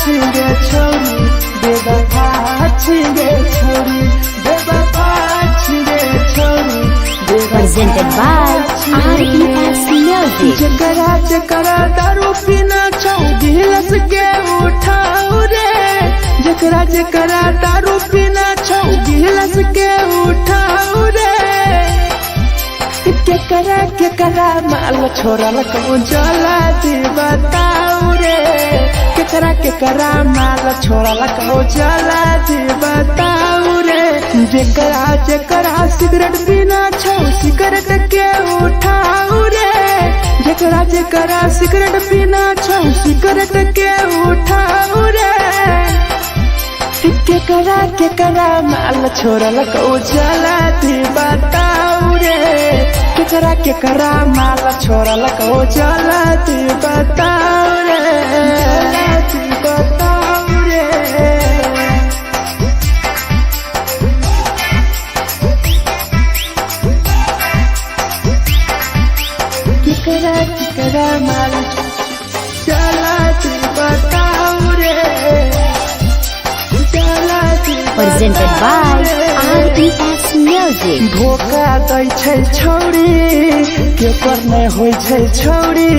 छिगे छोरी बेवफा छिगे छोरी बेवफा छिगे छोरी Presented by RES Music. जकरा जकरा दारू पीना छौ गिलास के उठाओ रे जकरा जकरा दारू पीना छौ गिलास के उठाओ रे केकरा माल छोड़ल कहूँ जला दी बताओ रे केकरा माल छोड़ल कहूँ जला दी बताओ रे जकरा सिगरेट पीना छौ सिगरेट के उठाओ रे जकरा सिगरेट पीना छौ सिगरेट के उठाओ रे केकरा माल छोड़ल कहूँ जला दी बताओ रे केकरा माल छोड़ल कहूँ जला दी बताओ रे जला दी बताओ रे केकरा माल जला दी बताओ रे Presented by RES Music. धोखा दै छै छौरी केकर नहीं होय छै छौरी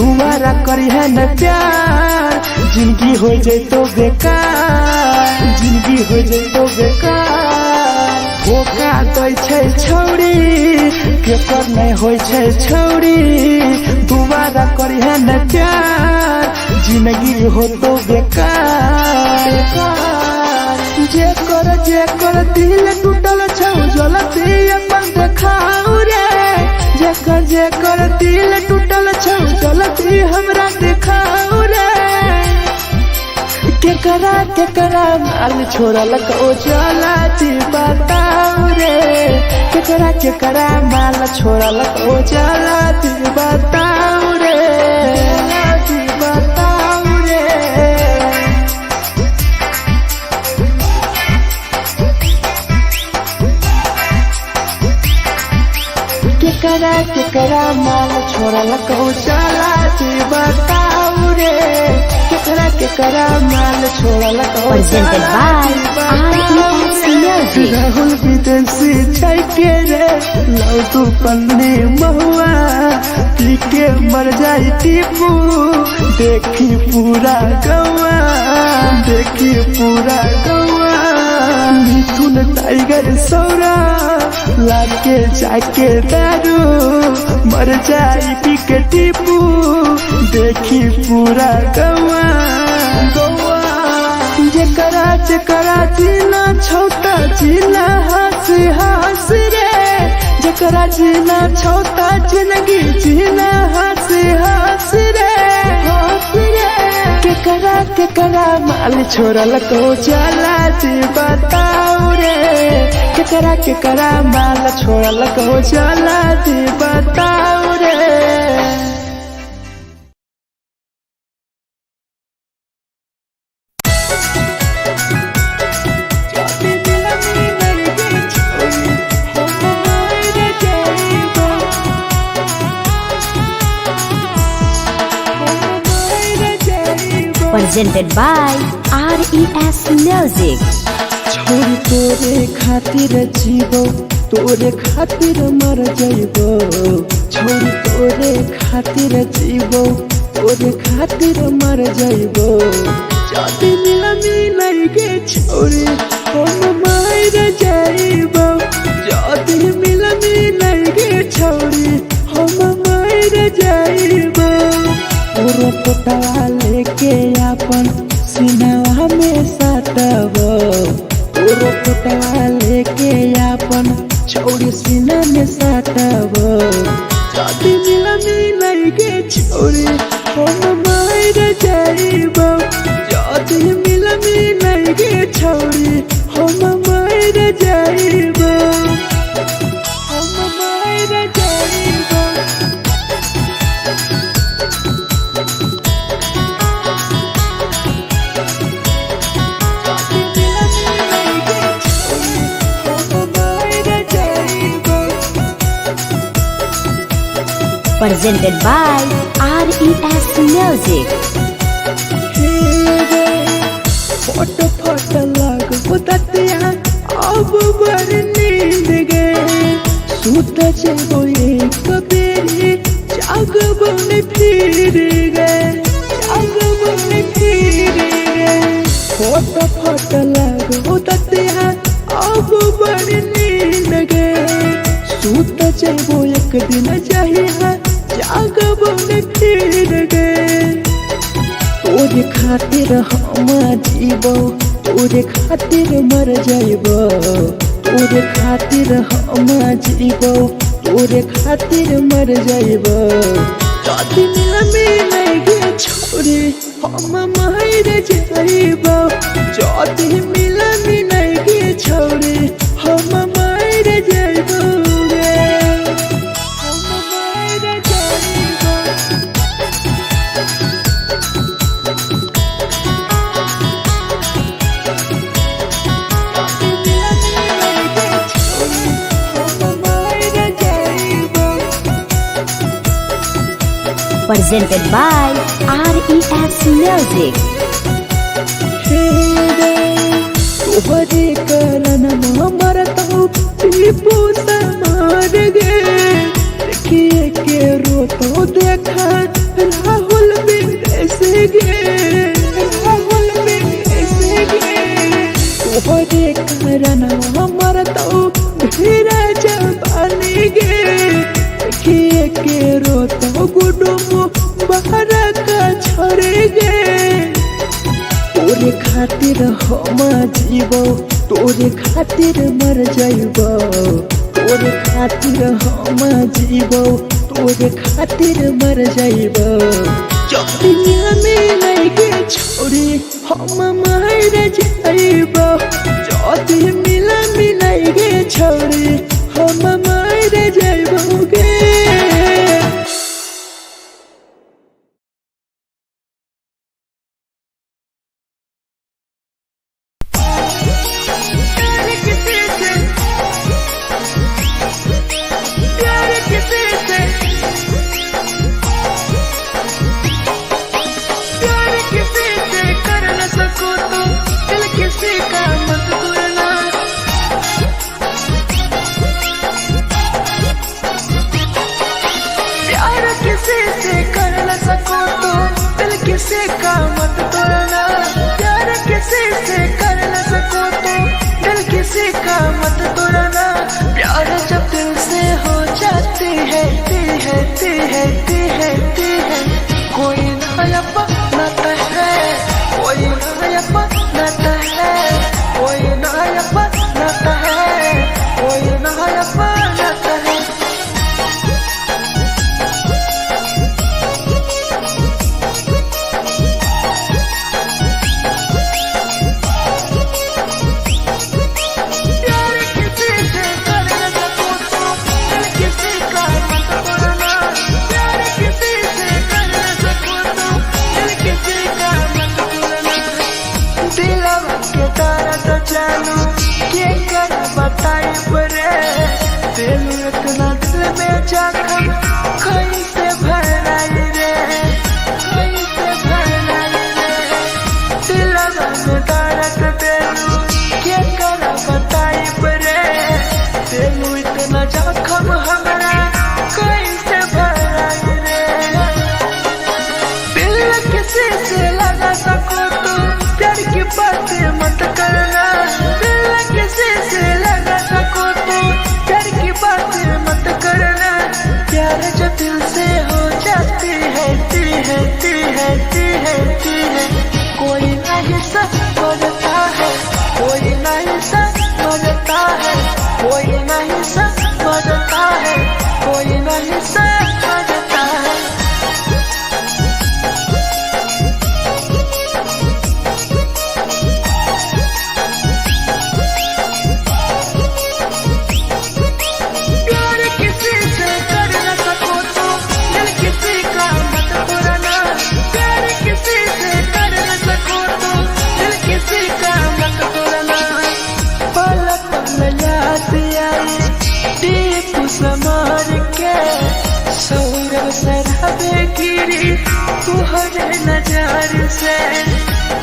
दुबारा करिहे न प्यार जिंदगी हो जैतो बेकार जिंदगी हो जैतो बेकार धोखा दै छै छौरी केकर नहीं होय छै छौरी दुबारा करिहे न प्यार जिंदगी हो तो बेकार जेकर दिल टूटल छौ जलती अपन देखाओ रे जेकर दिल टूटल छौ जलती हमरा देखाओ रे केकरा माल छोड़ल कहूँ जलती बताओ रे केकरा माल छोड़ल कहूँ जलती बताओ रे जलती बताओ रे केकरा माल छोड़ल कहूँ जला दी बताओ रे केकरा माल छोड़ल कहूँ Presented by RES Music. Rahul विदेशी छै के रे लौ तू पन्नी महुआ पी के मर जाई टीपू देखी पूरा गौआ देखी पूरा गौआ मिथुन टाइगर सौरा लाके जाके दारू मर जाई पी के टीपू देखी पूरा गौआ जकरा जीना छोटा जीना हंसी हंसी रे जकरा जीना छोटा जिंदगी जीना हंसी हंसी रे हंसी रे केकरा माल छोड़ल कहूँ जला दी बताओ रे केकरा माल छोड़ल कहूँ जला दी बताओ रे Presented by RES Music. छोरी तोरे खातिर जीवो तोरे खातिर मर जाइबो छोरी तोरे खातिर जीवो तोरे खातिर मर जाइबो जाति मिलनी गे छोरी हम मर जाइबो जाति मिलनी गे छोरी हम मर जाइबो पूरा पोटवा लेके अपन सीनावा में सटबो पूरा पोटवा लेके अपन छोरी सीना में सटबो जाति मिलनी गे छोरी हम मर जाइबो जाति मिलनी गे छोरी हम मर जाइबो हम मर जाइबो Presented by RES Music. हे जब एक बेरी जाग बन फिर गए, जाग बन फिर गए। फोट फोट लगो ततिया अब बड़ नींद गए। सूत जब एक दिन जहिया जाग बन फिर गए। तोरे खातिर हम जीबो, तोरे खातिर मर जाइबो, तोरे खातिर हम जीबो, तोरे खातिर मर जाइबो। जदि मिलगे छोरे हम मर जाइबो, जदि मिलगे छोरे हम मर जाइबो गे, हम मर जाइबो। Presented by RES Music. तोहरे कारण मरत हूँ टीपू समार गे। देखिए के रोतो देखा राहुल विदेश गे, राहुल विदेश गे। तोहरे कारण मरत हूँ धीरा जवानी गे। देखिए के रोतो गुडुमो बाहर का छोड़ गे। तोरे खातिर हम जीबो, तोरे खातिर मर जाइबो, तोरे खातिर हम जीबो, तोरे खातिर मर जाइबो। जदि मिलगे छोरे हम मर जाइबो, जदि मिलगे छोरे हम मर जाइबो गे। किसी का मत तोड़ना, प्यार किसी से कर न सको तो दिल किसी का मत तोड़ना। प्यार जब दिल से हो जाती है ती है ती है ती है ती है। कोई नया बनाता है, कोई नया बनाता है, कोई नया बनाता है, कोई नया बनाता है। इतना दिल में जख्म कैसे भराई रे, कैसे भराई रे। दिलवा में दर्द देलू के कर बताई रे, देलू इतना जख्म हमरा कैसे भराई रे। दिल किसी से लगा सको तो प्यार की बातें मत करना। दिल किसी से लगा सको तो प्यार की बातें मत करना। प्यार जब दिल से हो जाती है ती है ती है ती है ती है। कोई नहीं समझता है, कोई नहीं समझता है, कोई नहीं समझता है, कोई नहीं समझता है। समार के सौरभ सरहबे गिरी तुहरे नजार से,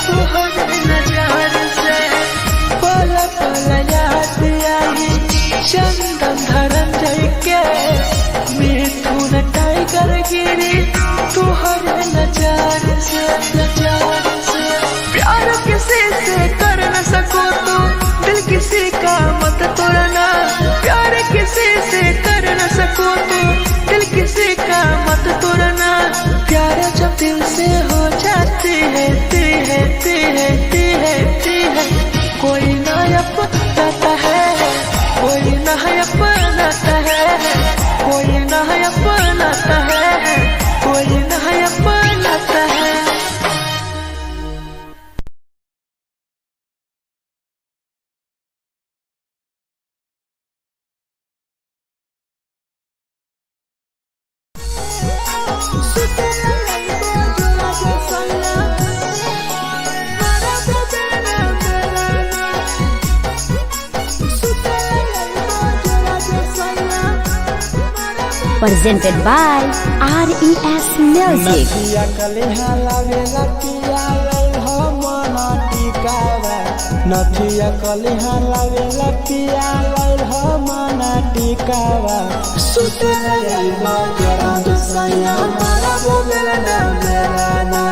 तुहरे नजार से। पल पल याद आई चंदन धरम जय के कर गिरी तुहरे नजर से प्यार किसी से कर न सको तो दिल किसी का मत तोड़ना प्यार किसी से कर न सको तो दिल किसी का मत तोड़ना प्यार जब दिल से हो जाती है कोई ना अपनाता है कोई ना अपनाता है कोई ना अपनाता है कोई ना अपनाता है। Presented by RES Music. नथिया कलिहा लावेला पिया लई हो मना टिकावा नथिया कलिहा लावेला पिया लई हो मना टिकावा सुते लई बजरा सैया मारा बोलेला ना मेरा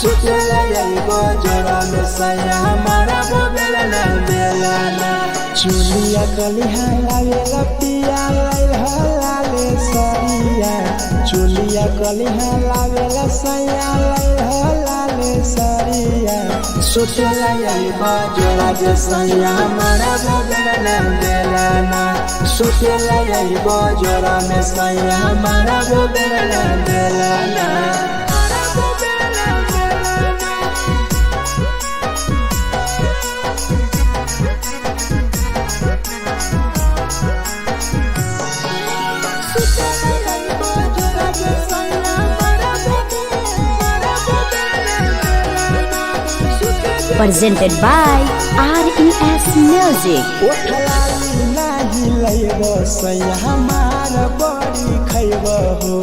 सुते लई बजरा सैया मारा बोलेला ना मेरा चुलिया कलिहा लावेला पिया लई हो लाले सरिया चुलिया कलिहा लावेला सैया लई हो लाले सरिया सुतेला यही बजरा सैया मारा बोलेला ना सुतेला यही बजरा में सैया मारा बोलेला ना Presented by RES Music. ओठलाली नाही लइबो सैया हमार बड़ी खइबो हो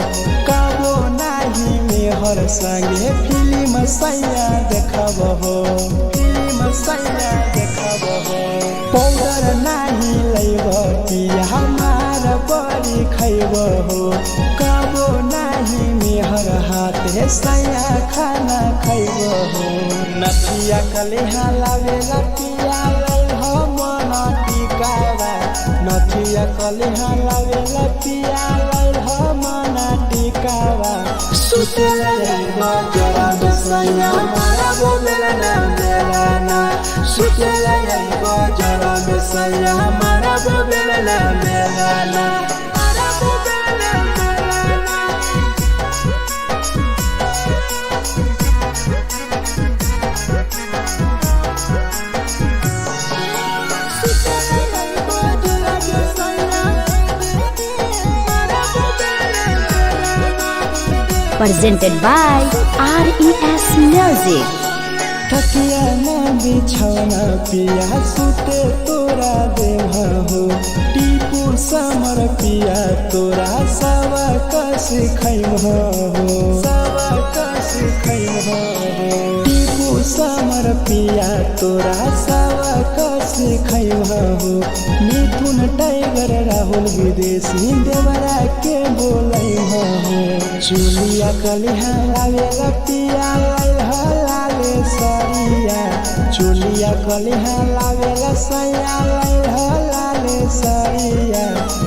कबो नाही मेहर संगे फिल्म सैया देखबो हो पाउडर नाही लइबो पिया हमार बड़ी खइबो हो कबो नाही मेहर हाथे सैया खाना खइबो हो नथिया कलिहा लावेला पिया लई हो मना टिकावा नथिया कलिहा लावेला पिया लई हो मना टिकावा सुतेला यही बजरा सैया मारा बोलेला ना मेरा सुतेला यही बजरा सैया मारा बोलेला ना मेरा Presented by RES Music. तकिया न बिछौना पिया सुते तोरा देह हो टीपू समर पिया तोरा सवा कस खैम हो टीपू समर पिया तोरा सवा कस खैम हो मिथुन टाइगर राहुल विदेशी देवरा के बोलै हो चुलिया कलिहा लावेला पिया लई हो लाले सरिया चुलिया कलिहा लावेला सैया लई हो लाले सरिया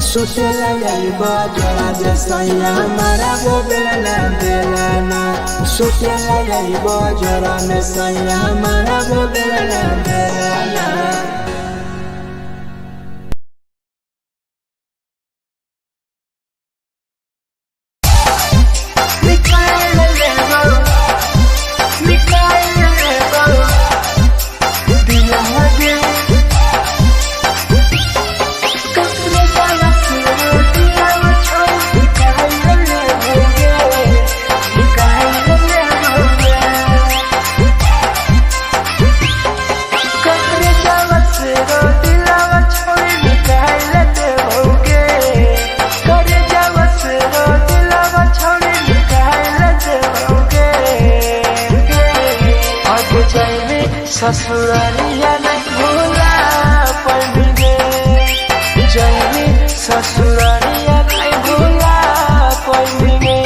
सुतेला यही बजरा सैया मारा बोलेला ना सुतेला यही बजरा में सैया मारा बोलेला ना ससुरालिया नहीं भूला पड़ेंगे जैनी ससुरालिया नहीं भूला पड़ेंगे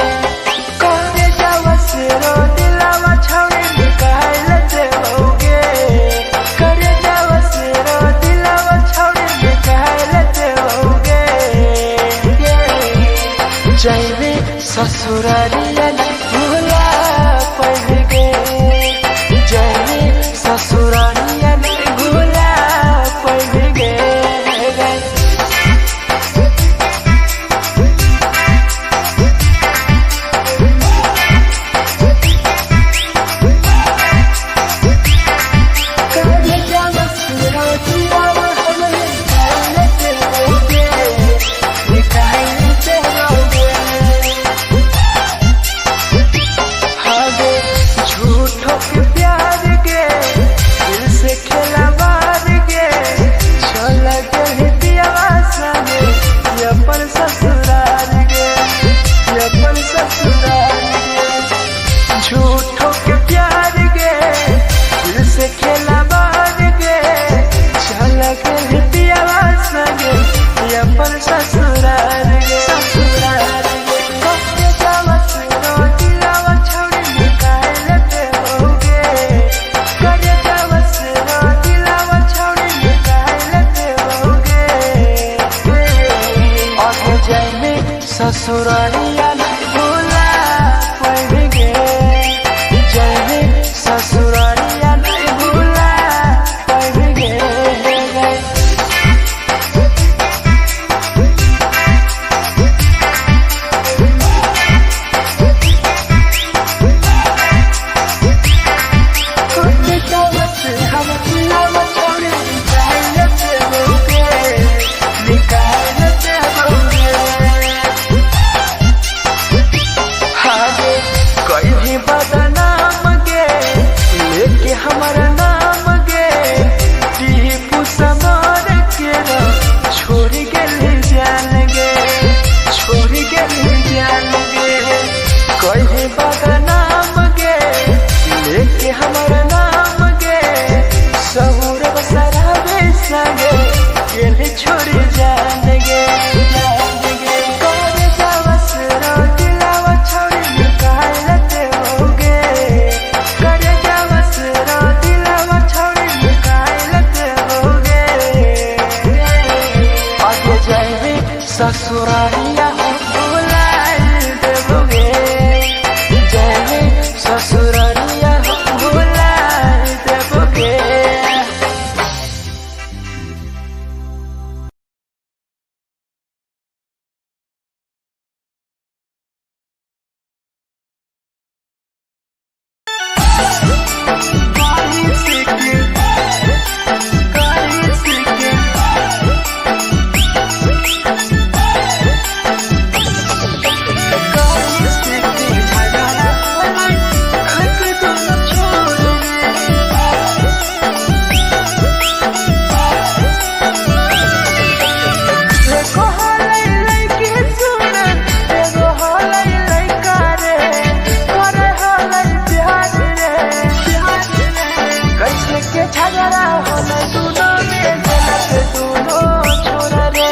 झगड़ा होला दोनों में जलत दोनों छोरा रे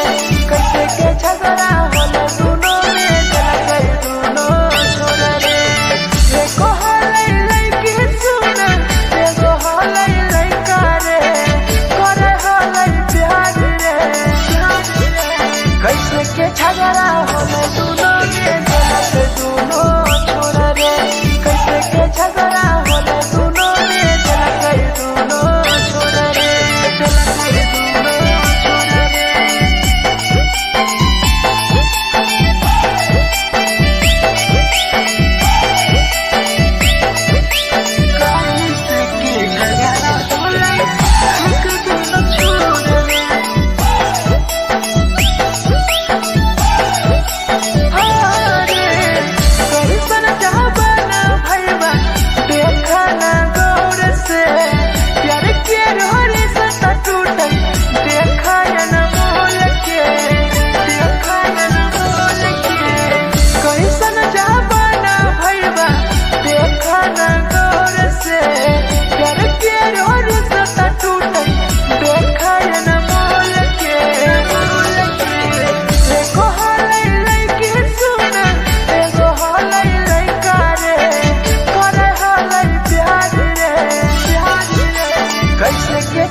कैसे के झगड़ा होला दोनों में जलत दोनों छोरा रे एको हलै लइकी सुन एगो हलै लइका रे करे हलै प्यार रे कैसे के झगड़ा होला दोनों में जलत दोनों छोरा रे कैसे के झगड़ा होला दोनों में जलत दोनों छोरा रे जलत दोनों छोरा रे कैसे के झगड़ा होला दोनों छोरा रे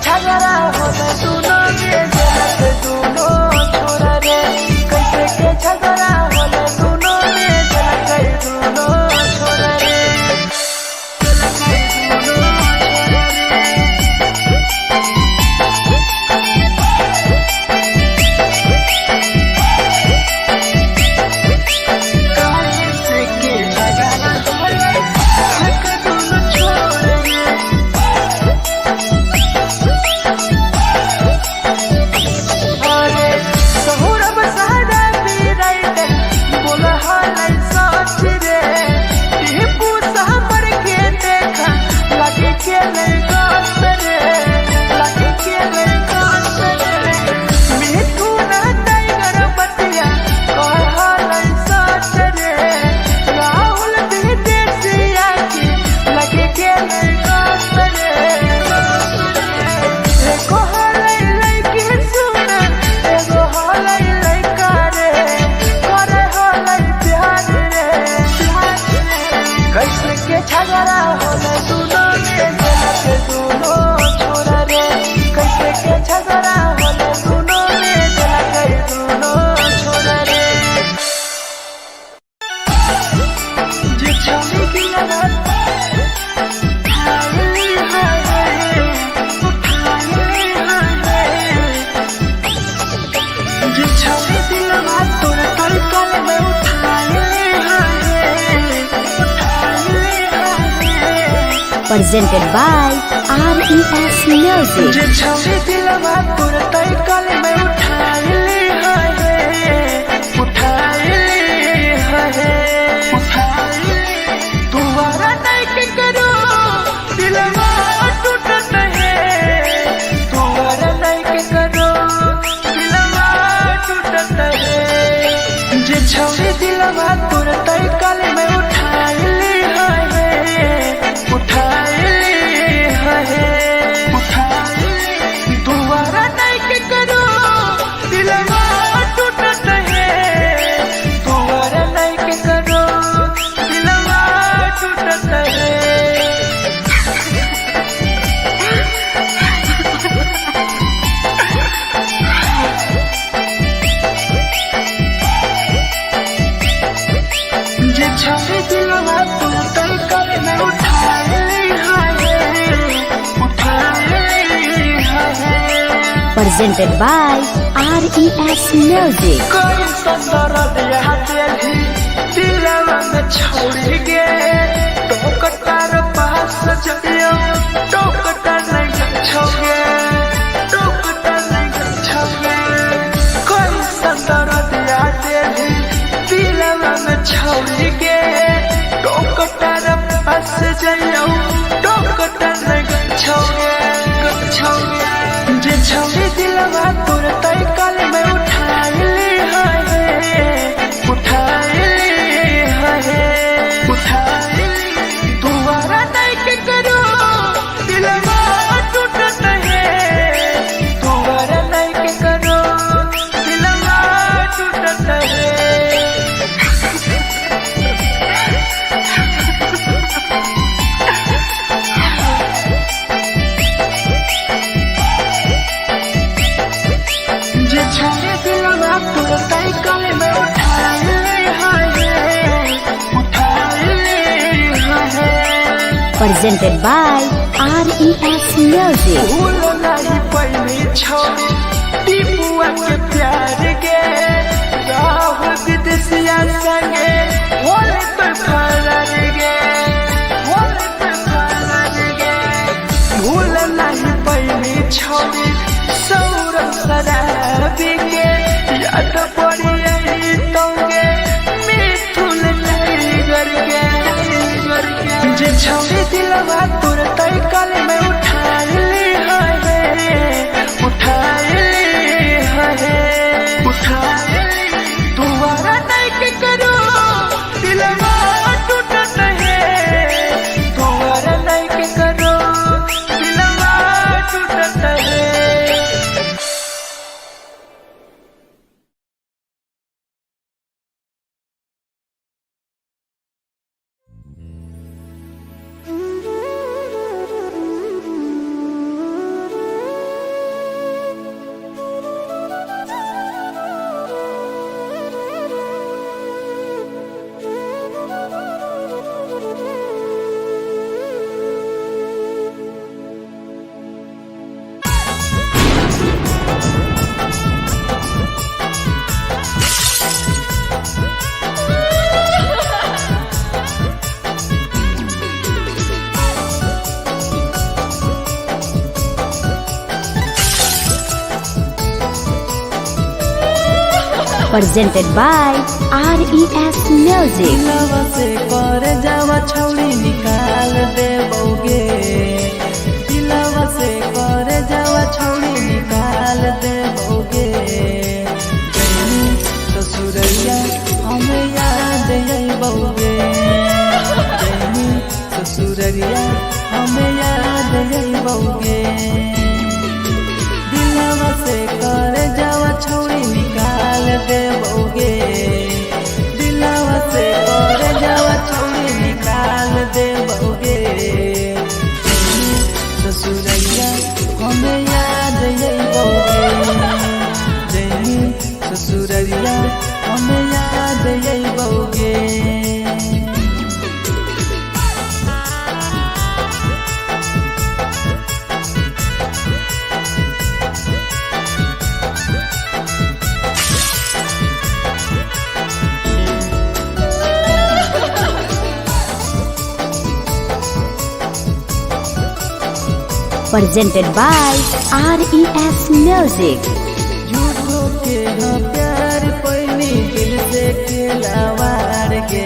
झगड़ा होला दोनों में जलत दोनों छोरा रे कैसे के झगड़ा होला दोनों में जलत दोनों छोरा रे जलत दोनों कैसे के झगड़ा होला दोनों छोरा रे कैसे के झगड़ा होला दोनों में जलत दोनों छोरा रे कैसे के झगड़ा होला दोनों में जलत दोनों छोरा रे जे छवि दिलवा उठाई है जे छवि दिलवा तोरा कल में उठाई presented by RES Music. जे छवि दिलवा तोर तई कल में उठाई तुम्हारा नहीं के करो दिलवा टूटत है तुम्हारा नहीं के करो दिलवा टूटत है जे छवि दिलवा तोर तई कल में उठाई दोबारा नहीं के करो दिलवा टूटत है दोबारा नहीं के करो दिलवा टूटत है जे छवि दिलवा तू तई कल में उठाई Presented by RES Music. कोई संदर दिया तेरी दिलवा में छोड़ के टोकटार पास चलियो टोकटार नहीं छोगे टोकटार नहीं छोगे कोई संदर दिया तेरी दिलवा में छोड़ के टोकटार पास चलियो टोकटार नहीं छोगे जे छवि दिलवा तोर तई कल में उठाई दोबारा नहीं के करो presented by RES Music. भूल नहीं पहली छोड़ी टीपुआ के प्यार के गाँव विदेशिया संगे होले तो फरार गे होले तो फरार गे भूल नहीं पहली छोड़ी सौरभ शराबी के याद पड़ी यही तोगे मिथुन टाइगर के जे छोड़ी दिलवा तुर तय कल में उठा ली है उठा ली है उठा तुम्हारा नहीं के करो दिलवा टूटत है तुम्हारा नहीं के करो दिलवा टूटत है। Presented by RES Music. दिलवा से कर जावा छौड़ी निकाल देबोगे दिलवा से कर जावा छौड़ी निकाल देबोगे जैनी ससुरैया हमें याद अइबोगे जैनी ससुरैया हमें याद अइबोगे दिलवा से कर जावा छौड़ी निकाल देबोगे दिलवा से कर जावा छौड़ी निकाल देबोगे ससुरैया हमें याद अइबोगे जैनी ससुरैया हमें याद अइबोगे। Presented by RES Music. झूठो के हाँ प्यार पैनी दिल से खिलावार के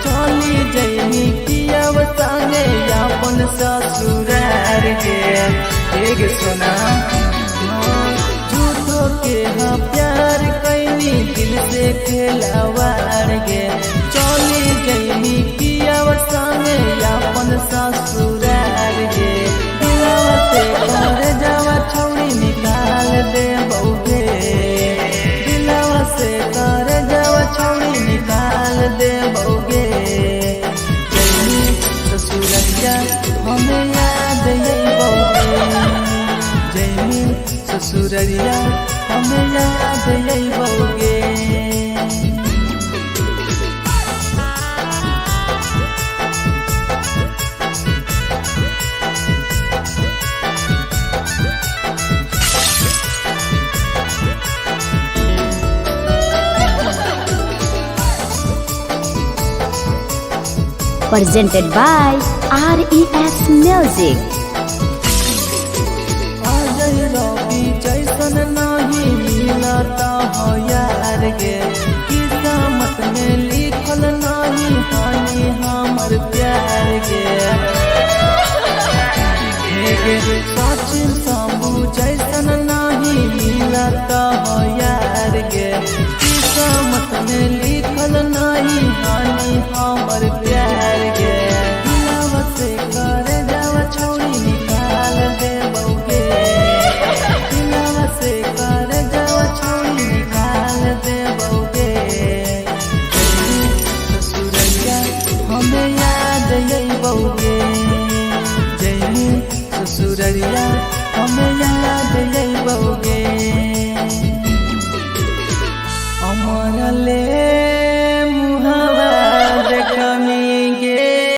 चली जैनी कियाव संगे अपन ससुरार के एक सुना झूठो के हाँ प्यार कैनी दिल से खिलावार के चली जैनी कियाव संगे अपन ससुरार के से कर जावा छौड़ी निकाल देबोगे दिलवा से कर जावा छौड़ी निकाल देबोगे जैनी ससुरैया हमें याद अइबोगे जैनी ससुरैया हमें याद अइबोगे। Presented by RES Music. Ajay रवि जैसन नहीं मिलता हो यार गे किस्मत में लिखल नहीं हानि हमर प्यार गे सचिन शंभू जैसन नहीं मिलता हो यार गे किस्मत में लिखल नहीं हानि हमर प्यार गे दिलवा से कर जावा छौड़ी निकाल देबोगे दिलवा से कर जावा छौड़ी निकाल देबोगे ससुरैया हमें याद अइबोगे जैनी ससुरैया हमें याद